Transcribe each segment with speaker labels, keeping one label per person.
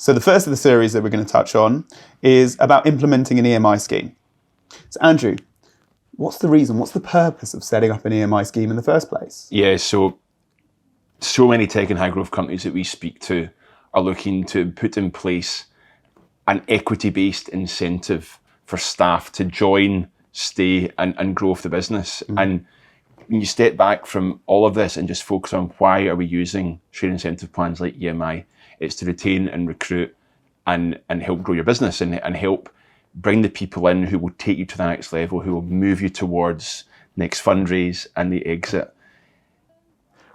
Speaker 1: So the first of the series that we're going to touch on is about implementing an EMI scheme. So Andrew, what's the reason, what's the purpose of setting up an EMI scheme in the first place?
Speaker 2: Yeah, so many tech and high growth companies that we speak to are looking to put in place an equity-based incentive for staff to join, stay and grow the business. And when you step back from all of this and just focus on why are we using share incentive plans like EMI, it's to retain and recruit and help grow your business and help bring the people in who will take you to the next level, who will move you towards next fundraise and the exit.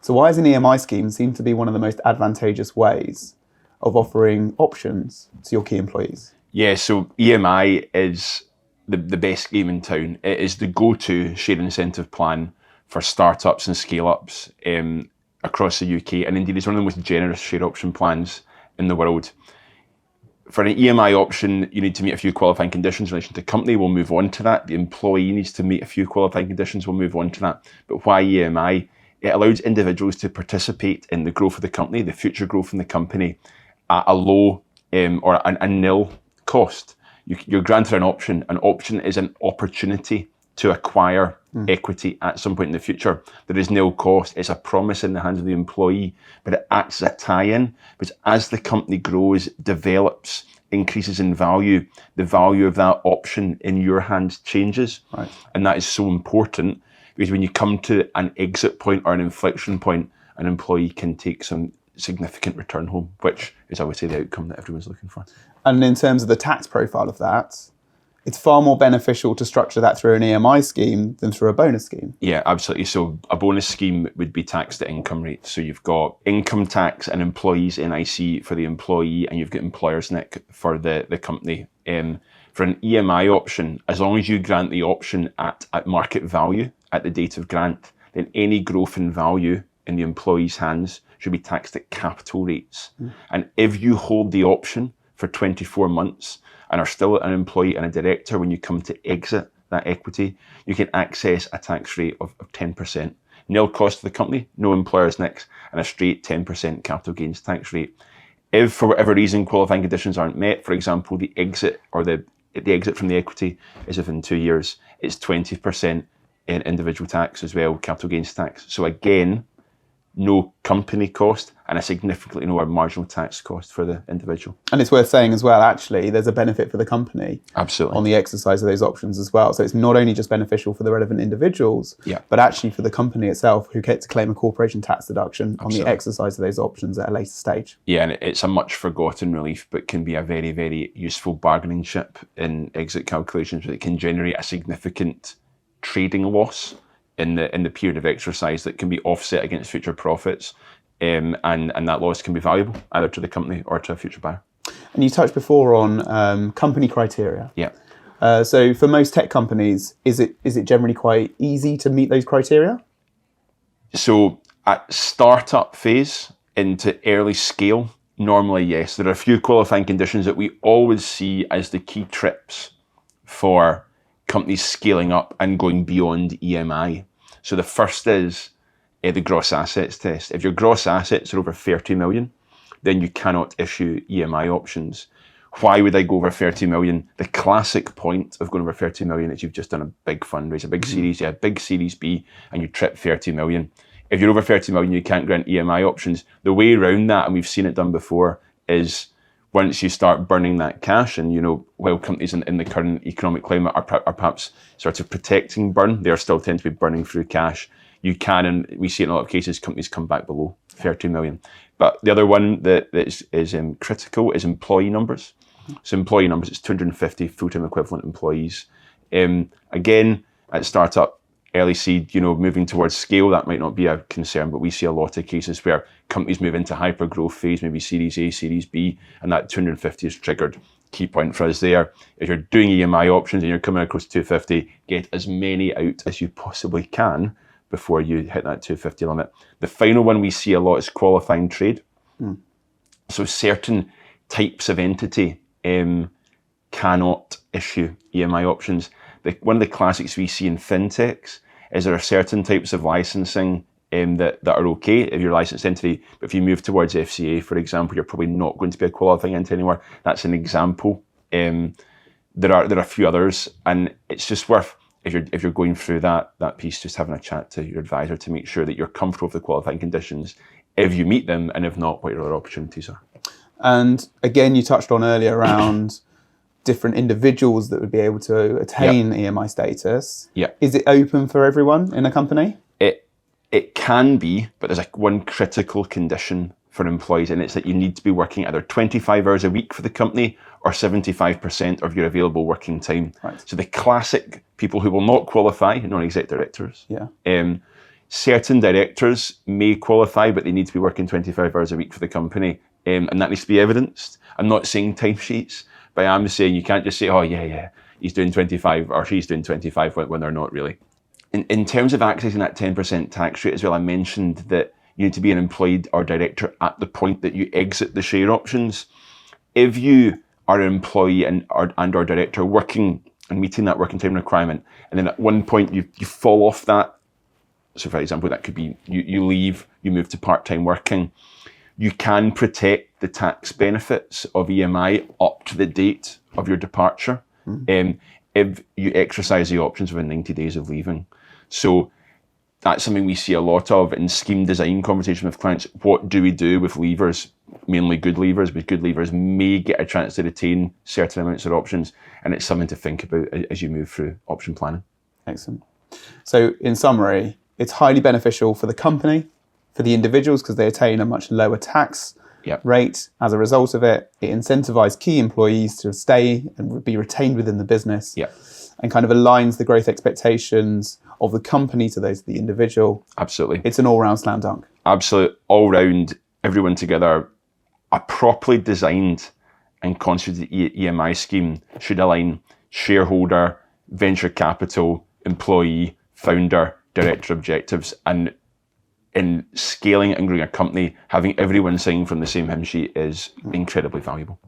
Speaker 1: So why is an EMI scheme seem to be one of the most advantageous ways of offering options to your key employees?
Speaker 2: Yeah, so EMI is the best scheme in town. It is the go-to share incentive plan for startups and scale-ups across the UK, and indeed it's one of the most generous share option plans in the world. For an EMI option, you need to meet a few qualifying conditions in relation to the company. We'll move on to that. The employee needs to meet a few qualifying conditions. We'll move on to that. But why EMI? It allows individuals to participate in the growth of the company, the future growth in the company, at a low or a nil cost. You're granted an option. An option is an opportunity to acquire equity at some point in the future. There is nil cost. It's a promise in the hands of the employee, but it acts as a tie-in. Because as the company grows, develops, increases in value, the value of that option in your hands changes.
Speaker 1: Right.
Speaker 2: And that is so important because when you come to an exit point or an inflection point, an employee can take some significant return home, which is, I would say, the outcome that everyone's looking for.
Speaker 1: And in terms of the tax profile of that, it's far more beneficial to structure that through an EMI scheme than through a bonus scheme.
Speaker 2: Yeah, absolutely. So a bonus scheme would be taxed at income rate. So you've got income tax and employees NIC for the employee, and you've got employers NIC for the company. For an EMI option, as long as you grant the option at market value at the date of grant, then any growth in value in the employee's hands should be taxed at capital rates. And if you hold the option for 24 months and are still an employee and a director, when you come to exit that equity, you can access a tax rate of 10%. Nil cost to the company, no employer's NICs, and a straight 10% capital gains tax rate. If for whatever reason qualifying conditions aren't met, for example, the exit or the exit from the equity is within 2 years, it's 20% in individual tax as well, capital gains tax. So again, no company cost and a significantly lower marginal tax cost for the individual.
Speaker 1: And it's worth saying as well, actually, there's a benefit for the company
Speaker 2: Absolutely.
Speaker 1: on the exercise of those options as well. So it's not only just beneficial for the relevant individuals, but actually for the company itself who get to claim a corporation tax deduction on the exercise of those options at a later stage.
Speaker 2: Yeah, and it's a much forgotten relief, but can be a very, very useful bargaining chip in exit calculations, but it can generate a significant trading loss in the period of exercise that can be offset against future profits, and that loss can be valuable either to the company or to a future buyer.
Speaker 1: And you touched before on company criteria.
Speaker 2: Yeah.
Speaker 1: So for most tech companies, is it generally quite easy to meet those criteria?
Speaker 2: So at startup phase into early scale, normally yes. There are a few qualifying conditions that we always see as the key trips for companies scaling up and going beyond EMI. So the first is the gross assets test. If your gross assets are over 30 million, then you cannot issue EMI options. Why would I go over 30 million? The classic point of going over 30 million is you've just done a big fundraise, a big series, big series B, and you trip 30 million. If you're over 30 million, you can't grant EMI options. The way around that, and we've seen it done before, is once you start burning that cash, and while companies in the current economic climate are perhaps sort of protecting burn, they are still tend to be burning through cash. You can, and we see it in a lot of cases, companies come back below 30 million. But the other one that is critical is employee numbers. So employee numbers, it's 250 full-time equivalent employees. Again, at startup, early seed, moving towards scale, that might not be a concern, but we see a lot of cases where companies move into hyper growth phase, maybe Series A, Series B, and that 250 is triggered. Key point for us there, if you're doing EMI options and you're coming across 250, get as many out as you possibly can before you hit that 250 limit. The final one we see a lot is qualifying trade. So certain types of entity cannot issue EMI options. One of the classics we see in fintechs is there are certain types of licensing that are okay if you're a licensed entity. But if you move towards FCA, for example, you're probably not going to be a qualifying entity anymore. That's an example. There are a few others, and it's just worth, if you're going through that piece, just having a chat to your advisor to make sure that you're comfortable with the qualifying conditions, if you meet them, and if not, what your other opportunities are.
Speaker 1: And again, you touched on earlier around different individuals that would be able to attain EMI status.
Speaker 2: Yeah.
Speaker 1: Is it open for everyone in a company?
Speaker 2: It can be, but there's one critical condition for employees, and it's that you need to be working either 25 hours a week for the company or 75% of your available working time.
Speaker 1: Right.
Speaker 2: So the classic people who will not qualify, non-exec directors.
Speaker 1: Yeah.
Speaker 2: Certain directors may qualify, but they need to be working 25 hours a week for the company, and that needs to be evidenced. I'm not saying timesheets, but I am saying you can't just say, oh yeah, he's doing 25 or she's doing 25 when they're not really. In terms of accessing that 10% tax rate as well, I mentioned that you need to be an employee or director at the point that you exit the share options. If you are an employee and or director working and meeting that working time requirement, and then at one point you fall off that, so for example, that could be you leave, you move to part-time working, you can protect the tax benefits of EMI up to the date of your departure, if you exercise the options within 90 days of leaving. So that's something we see a lot of in scheme design conversation with clients. What do we do with leavers, mainly good leavers? But good leavers may get a chance to retain certain amounts of options, and it's something to think about as you move through option planning.
Speaker 1: Excellent. So in summary, it's highly beneficial for the company, for the individuals, because they attain a much lower tax rate. As a result of it, it incentivizes key employees to stay and be retained within the business, and kind of aligns the growth expectations of the company to those of the individual.
Speaker 2: Absolutely.
Speaker 1: It's an all-round slam dunk.
Speaker 2: Absolute, all-round, everyone together. A properly designed and constituted EMI scheme should align shareholder, venture capital, employee, founder, director objectives, and in scaling and growing a company, having everyone sing from the same hymn sheet is incredibly valuable.